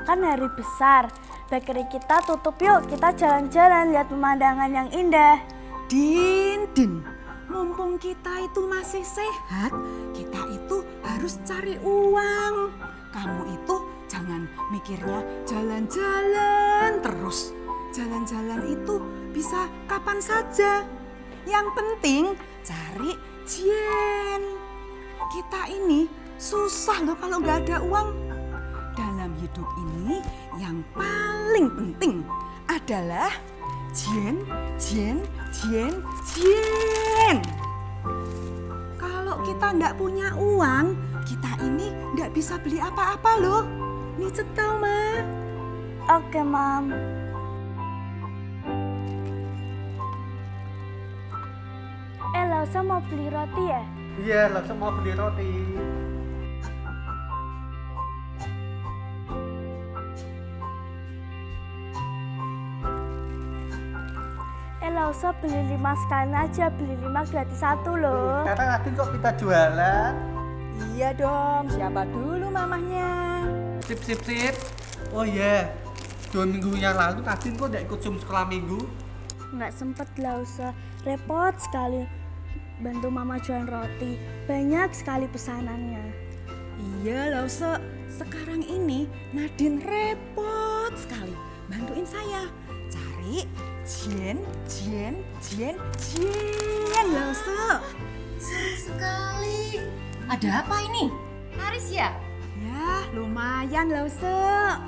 besok kan hari besar. Bakery kita tutup yuk, kita jalan-jalan lihat pemandangan yang indah. Din, mumpung kita itu masih sehat, kita itu harus cari uang. Kamu itu jangan mikirnya jalan-jalan terus. Jalan-jalan itu bisa kapan saja. Yang penting cari jen. Kita ini susah loh kalau nggak ada uang. Dalam hidup ini yang paling penting adalah jen. Kalau kita nggak punya uang, kita ini nggak bisa beli apa-apa loh. Nih tahu, Ma. Oke, Mam. Lausa mau beli roti ya? Iya, Lausa mau beli roti. Lausa beli 5 sekali aja, beli 5 gratis 1 loh. Sekarang Adin kok kita jualan? Iya dong, siapa dulu mamahnya? Sip. Oh iya, 2 minggu yang lalu Adin kok nggak ikut Zoom sekolah minggu? Nggak sempet Lausa, repot sekali bantu mama jualan roti. Banyak sekali pesanannya. Iya Lausa, sekarang ini Nadine repot sekali bantuin saya cari jen Lausa. Seru sekali. Ada apa ini? Laris ya? Ya lumayan Lausa.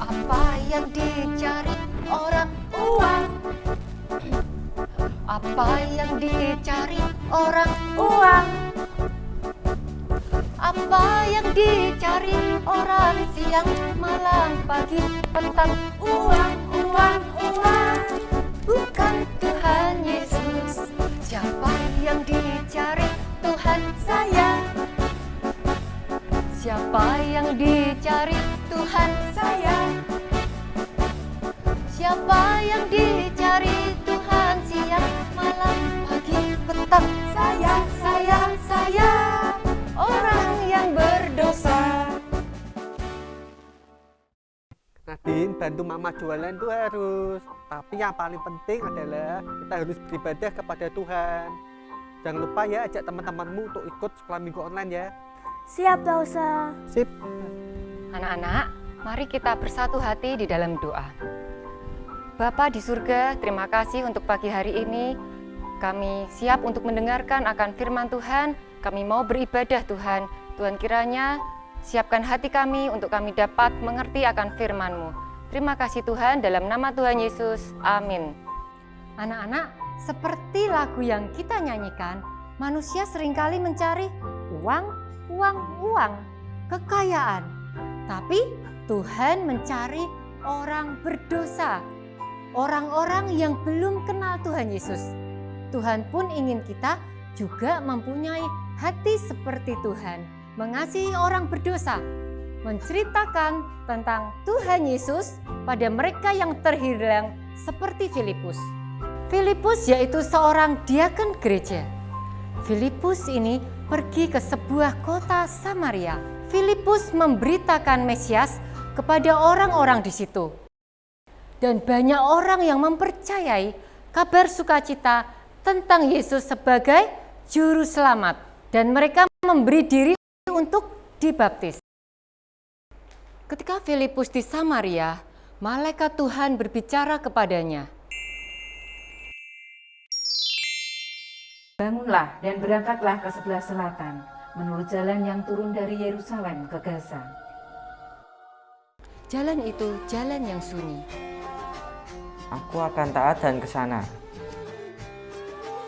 Apa yang dicari orang uang? Apa yang dicari orang uang? Apa yang dicari orang siang, malam, pagi, petang? Uang. Bukan Tuhan Yesus. Siapa yang dicari? Tuhan saya. Siapa yang dicari? Tuhan saya. Siapa yang dicari? Tuhan siang, malam, pagi, petang? Saya. Orang yang berdosa. Nadine, bantu mama jualan tuh harus. Tapi yang paling penting adalah kita harus beribadah kepada Tuhan. Jangan lupa ya ajak teman-temanmu untuk ikut sekolah minggu online ya. Siap Lausa. Sip. Anak-anak, mari kita bersatu hati di dalam doa. Bapa di surga, terima kasih untuk pagi hari ini. Kami siap untuk mendengarkan akan firman Tuhan. Kami mau beribadah Tuhan. Tuhan kiranya siapkan hati kami untuk kami dapat mengerti akan firman-Mu. Terima kasih Tuhan, dalam nama Tuhan Yesus. Amin. Anak-anak, seperti lagu yang kita nyanyikan, manusia seringkali mencari uang, kekayaan. Tapi Tuhan mencari orang berdosa, orang-orang yang belum kenal Tuhan Yesus. Tuhan pun ingin kita juga mempunyai hati seperti Tuhan, mengasihi orang berdosa, menceritakan tentang Tuhan Yesus pada mereka yang terhilang seperti Filipus. Filipus yaitu seorang diakon gereja. Filipus ini pergi ke sebuah kota Samaria. Filipus memberitakan Mesias kepada orang-orang di situ. Dan banyak orang yang mempercayai kabar sukacita tentang Yesus sebagai juru selamat. Dan mereka memberi diri untuk dibaptis. Ketika Filipus di Samaria, malaikat Tuhan berbicara kepadanya. Bangunlah dan berangkatlah ke sebelah selatan, menurut jalan yang turun dari Yerusalem ke Gaza. Jalan itu jalan yang sunyi. Aku akan taat dan ke sana.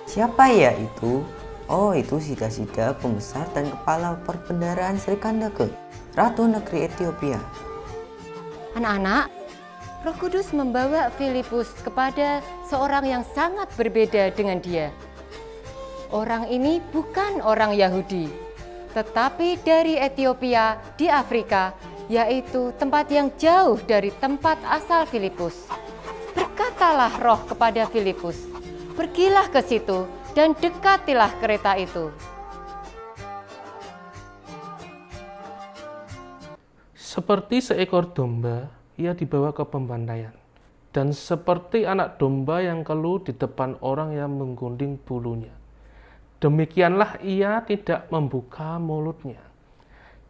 Siapa ya itu? Oh, itu Sida-Sida, pembesar dan kepala perbendaharaan Sri Kandake, Ratu Negeri Ethiopia. Anak-anak, Roh Kudus membawa Filipus kepada seorang yang sangat berbeda dengan dia. Orang ini bukan orang Yahudi, tetapi dari Ethiopia di Afrika yaitu tempat yang jauh dari tempat asal Filipus. Berkatalah roh kepada Filipus, "Pergilah ke situ dan dekatilah kereta itu." Seperti seekor domba, ia dibawa ke pembantaian. Dan seperti anak domba yang keluh di depan orang yang menggunting bulunya, demikianlah ia tidak membuka mulutnya.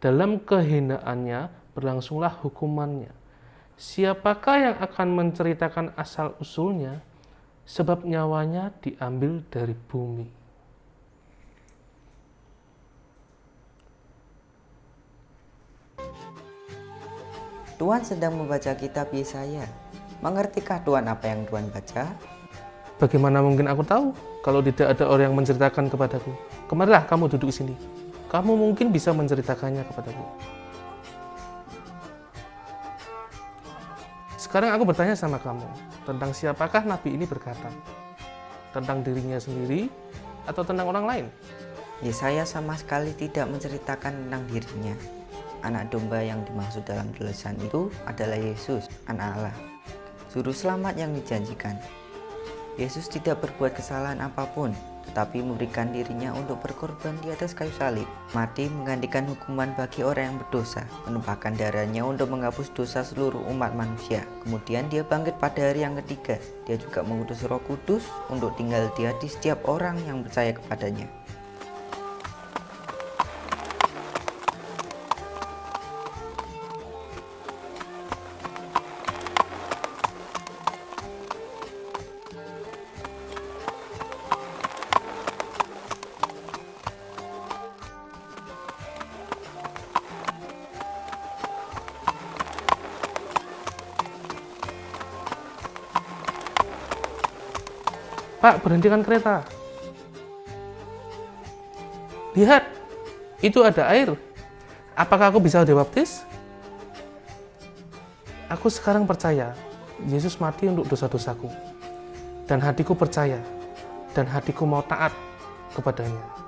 Dalam kehinaannya berlangsunglah hukumannya. Siapakah yang akan menceritakan asal-usulnya? Sebab nyawanya diambil dari bumi. Tuhan sedang membaca kitab Yesaya. Mengertikah Tuhan apa yang Tuhan baca? Bagaimana mungkin aku tahu kalau tidak ada orang yang menceritakan kepadaku? Kemarilah kamu duduk di sini. Kamu mungkin bisa menceritakannya kepadaku. Sekarang aku bertanya sama kamu, tentang siapakah Nabi ini berkata? Tentang dirinya sendiri atau tentang orang lain? Yesaya sama sekali tidak menceritakan tentang dirinya. Anak domba yang dimaksud dalam tulisan itu adalah Yesus, anak Allah, juru selamat yang dijanjikan. Yesus tidak berbuat kesalahan apapun, tetapi memberikan dirinya untuk berkorban di atas kayu salib, mati menggantikan hukuman bagi orang yang berdosa, menumpahkan darahnya untuk menghapus dosa seluruh umat manusia. Kemudian dia bangkit pada hari yang ketiga. Dia juga mengutus Roh Kudus untuk tinggal di hati setiap orang yang percaya kepadanya. Pak, berhentikan kereta. Lihat, itu ada air. Apakah aku bisa dibaptis? Aku sekarang percaya, Yesus mati untuk dosa-dosaku. Dan hatiku percaya, dan hatiku mau taat kepadanya.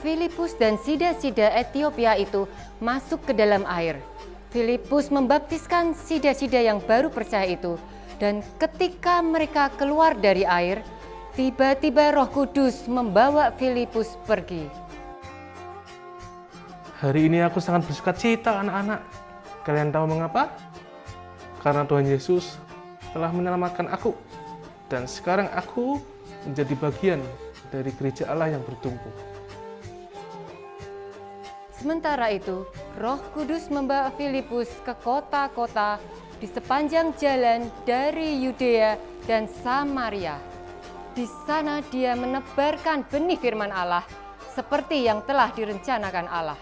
Filipus dan sida-sida Etiopia itu masuk ke dalam air. Filipus membaptiskan sida-sida yang baru percaya itu, dan ketika mereka keluar dari air, tiba-tiba Roh Kudus membawa Filipus pergi. Hari ini aku sangat bersuka cita, anak-anak. Kalian tahu mengapa? Karena Tuhan Yesus telah menyelamatkan aku. Dan sekarang aku menjadi bagian dari gereja Allah yang bertumbuh. Sementara itu, Roh Kudus membawa Filipus ke kota-kota di sepanjang jalan dari Yudea dan Samaria. Di sana dia menebarkan benih firman Allah seperti yang telah direncanakan Allah.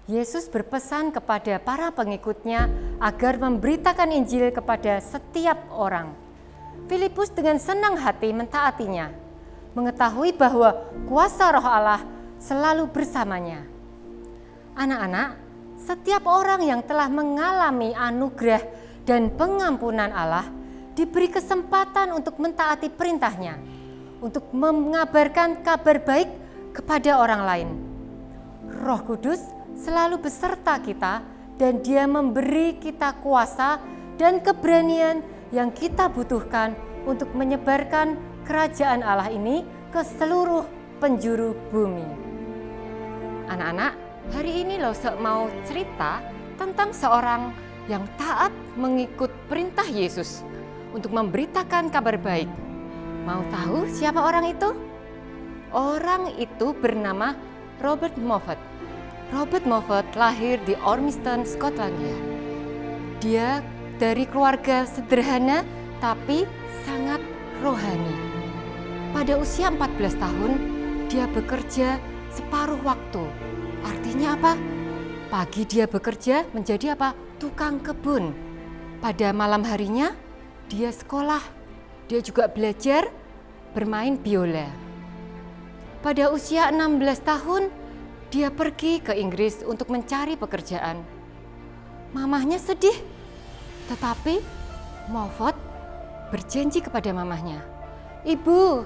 Yesus berpesan kepada para pengikutnya agar memberitakan Injil kepada setiap orang. Filipus dengan senang hati mentaatinya, mengetahui bahwa kuasa Roh Allah selalu bersamanya. Anak-anak, setiap orang yang telah mengalami anugerah dan pengampunan Allah diberi kesempatan untuk mentaati perintahnya, untuk mengabarkan kabar baik kepada orang lain. Roh Kudus selalu beserta kita dan Dia memberi kita kuasa dan keberanian yang kita butuhkan untuk menyebarkan kerajaan Allah ini ke seluruh penjuru bumi. Anak-anak, hari ini Lause mau cerita tentang seorang yang taat mengikut perintah Yesus untuk memberitakan kabar baik. Mau tahu siapa orang itu? Orang itu bernama Robert Moffat. Robert Moffat lahir di Ormiston, Skotlandia. Dia dari keluarga sederhana tapi sangat rohani. Pada usia 14 tahun, dia bekerja separuh waktu. Artinya apa? Pagi dia bekerja menjadi apa? Tukang kebun. Pada malam harinya dia sekolah. Dia juga belajar bermain biola. Pada usia 16 tahun dia pergi ke Inggris untuk mencari pekerjaan. Mamahnya sedih, tetapi Moffat berjanji kepada mamahnya, "Ibu,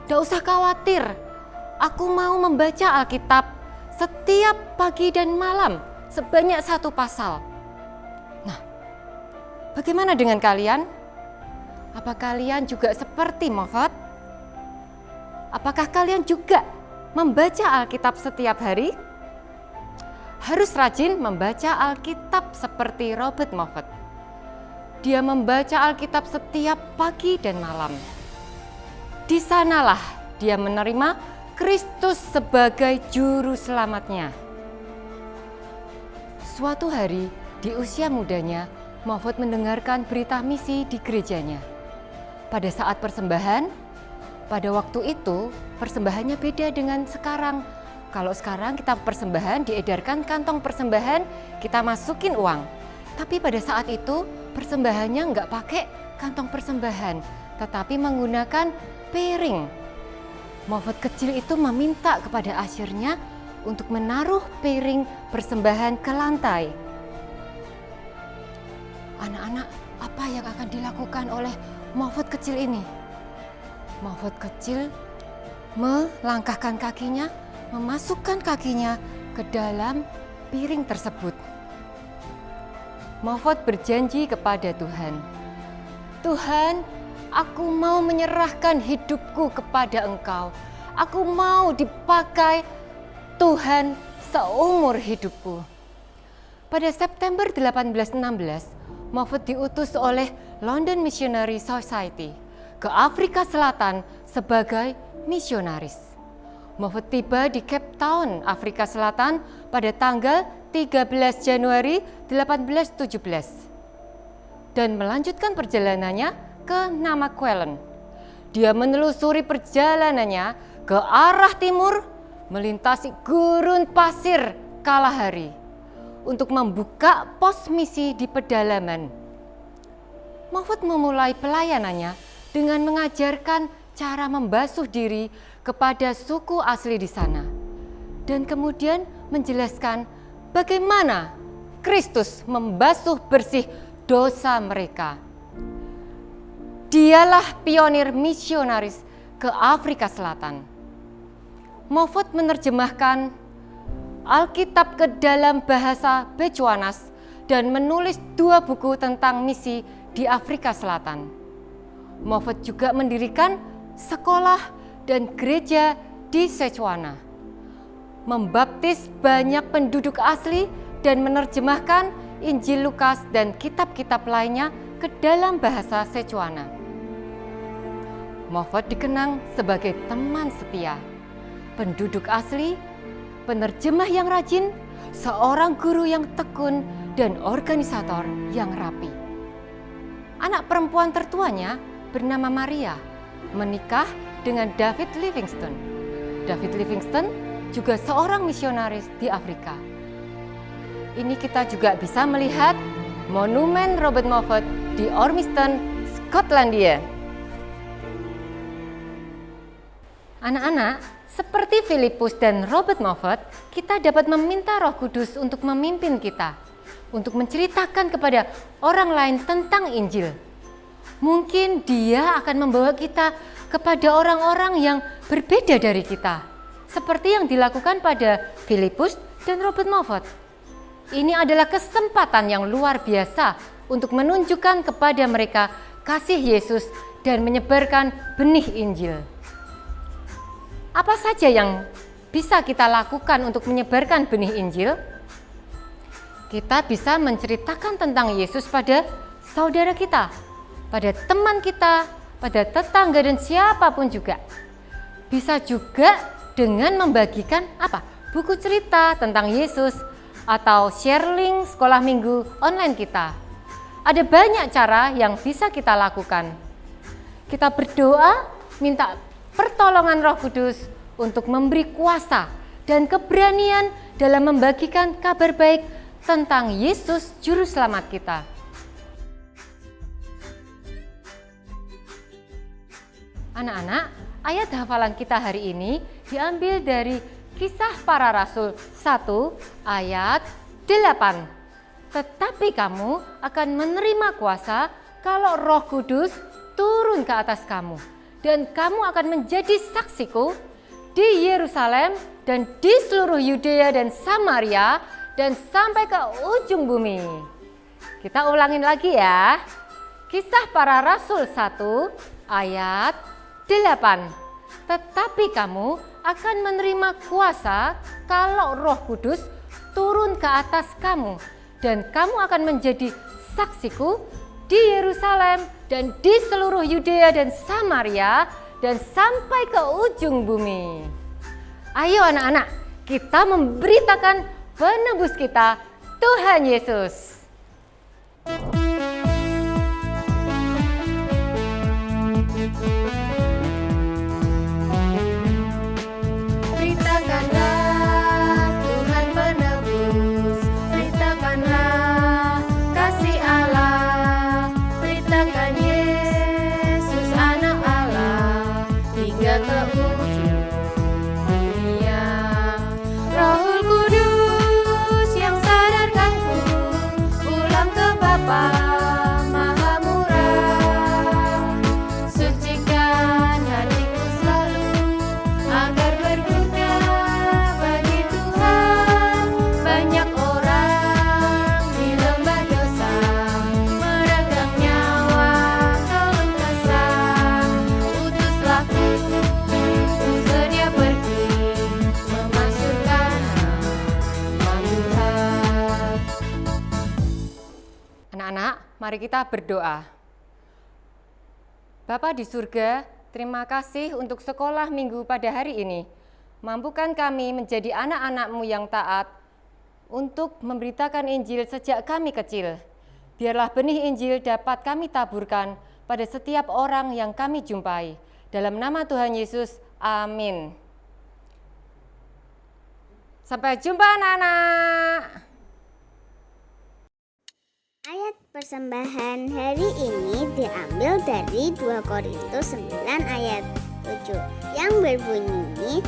Tidak usah khawatir, aku mau membaca Alkitab setiap pagi dan malam sebanyak 1 pasal. Nah, bagaimana dengan kalian? Apa kalian juga seperti Moffat? Apakah kalian juga membaca Alkitab setiap hari? Harus rajin membaca Alkitab seperti Robert Moffat. Dia membaca Alkitab setiap pagi dan malam. Di sanalah dia menerima Kristus sebagai juru selamatnya. Suatu hari di usia mudanya, Moffat mendengarkan berita misi di gerejanya. Pada saat persembahan, pada waktu itu persembahannya beda dengan sekarang. Kalau sekarang kita persembahan, diedarkan kantong persembahan, kita masukin uang. Tapi pada saat itu persembahannya nggak pakai kantong persembahan, tetapi menggunakan piring. Moffat kecil itu meminta kepada asyirnya untuk menaruh piring persembahan ke lantai. Anak-anak, apa yang akan dilakukan oleh Moffat kecil ini? Moffat kecil melangkahkan kakinya, memasukkan kakinya ke dalam piring tersebut. Moffat berjanji kepada Tuhan, Tuhan, aku mau menyerahkan hidupku kepada Engkau. Aku mau dipakai Tuhan seumur hidupku. Pada September 1816, Moffat diutus oleh London Missionary Society ke Afrika Selatan sebagai misionaris. Moffat tiba di Cape Town, Afrika Selatan pada tanggal 13 Januari 1817 dan melanjutkan perjalanannya ke Namaqualand. Dia menelusuri perjalanannya ke arah timur, melintasi gurun pasir Kalahari untuk membuka pos misi di pedalaman. Moffat memulai pelayanannya dengan mengajarkan cara membasuh diri kepada suku asli di sana dan kemudian menjelaskan bagaimana Kristus membasuh bersih dosa mereka. Dialah pionir misionaris ke Afrika Selatan. Moffat menerjemahkan Alkitab ke dalam bahasa Bechuanas dan menulis 2 buku tentang misi di Afrika Selatan. Moffat juga mendirikan sekolah dan gereja di Setswana, membaptis banyak penduduk asli dan menerjemahkan Injil Lukas dan kitab-kitab lainnya ke dalam bahasa Setswana. Moffat dikenang sebagai teman setia, penduduk asli, penerjemah yang rajin, seorang guru yang tekun, dan organisator yang rapi. Anak perempuan tertuanya bernama Maria, menikah dengan David Livingstone. David Livingstone juga seorang misionaris di Afrika. Ini kita juga bisa melihat monumen Robert Moffat di Ormiston, Skotlandia. Anak-anak, seperti Filipus dan Robert Moffat, kita dapat meminta Roh Kudus untuk memimpin kita, untuk menceritakan kepada orang lain tentang Injil. Mungkin Dia akan membawa kita kepada orang-orang yang berbeda dari kita, seperti yang dilakukan pada Filipus dan Robert Moffat. Ini adalah kesempatan yang luar biasa untuk menunjukkan kepada mereka kasih Yesus dan menyebarkan benih Injil. Apa saja yang bisa kita lakukan untuk menyebarkan benih Injil? Kita bisa menceritakan tentang Yesus pada saudara kita, pada teman kita, pada tetangga dan siapapun juga. Bisa juga dengan membagikan buku cerita tentang Yesus atau share link sekolah minggu online kita. Ada banyak cara yang bisa kita lakukan. Kita berdoa, minta pertolongan Roh Kudus untuk memberi kuasa dan keberanian dalam membagikan kabar baik tentang Yesus Juru Selamat kita. Anak-anak, ayat hafalan kita hari ini diambil dari Kisah Para Rasul 1 ayat 8. Tetapi kamu akan menerima kuasa kalau Roh Kudus turun ke atas kamu, dan kamu akan menjadi saksiku di Yerusalem dan di seluruh Yudea dan Samaria dan sampai ke ujung bumi. Kita ulangin lagi ya. Kisah Para Rasul 1 ayat 8. Tetapi kamu akan menerima kuasa kalau Roh Kudus turun ke atas kamu, dan kamu akan menjadi saksiku di Yerusalem dan di seluruh Yudea dan Samaria dan sampai ke ujung bumi. Ayo anak-anak, kita memberitakan penebus kita, Tuhan Yesus. Beritakanlah Tuhan penebus, beritakanlah kasih Allah, beritakan Yesus anak Allah hingga ke ujung dunia. Roh Kudus yang sadarkanku pulang ke Bapa Maha Murah, sucikan hatiku selalu agar berguna bagi Tuhan. Banyak orang di lembah dosa meregang nyawa keluh kesah. Utuslah ku sedia pergi memasyurkan nama Tuhan. Anak-anak, mari kita berdoa. Bapa di surga, terima kasih untuk sekolah minggu pada hari ini. Mampukan kami menjadi anak-anak-Mu yang taat untuk memberitakan Injil sejak kami kecil. Biarlah benih Injil dapat kami taburkan pada setiap orang yang kami jumpai. Dalam nama Tuhan Yesus, amin. Sampai jumpa anak-anak. Ayat persembahan hari ini diambil dari 2 Korintus 9 ayat 7 yang berbunyi,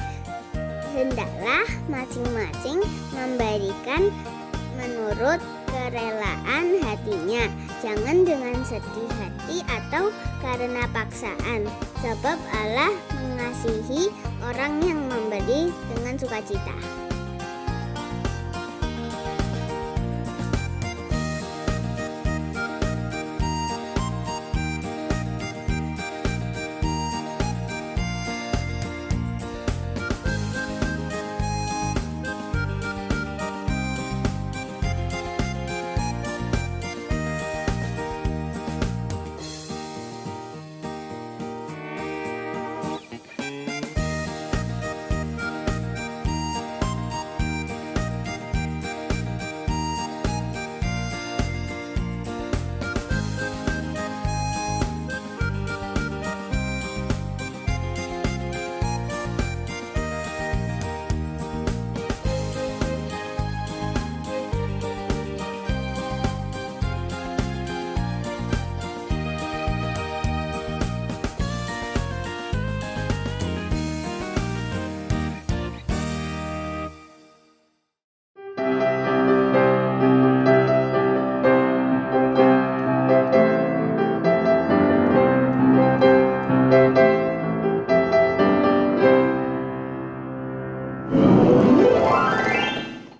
hendaklah masing-masing memberikan menurut kerelaan hatinya, jangan dengan sedih hati atau karena paksaan, sebab Allah mengasihi orang yang memberi dengan sukacita.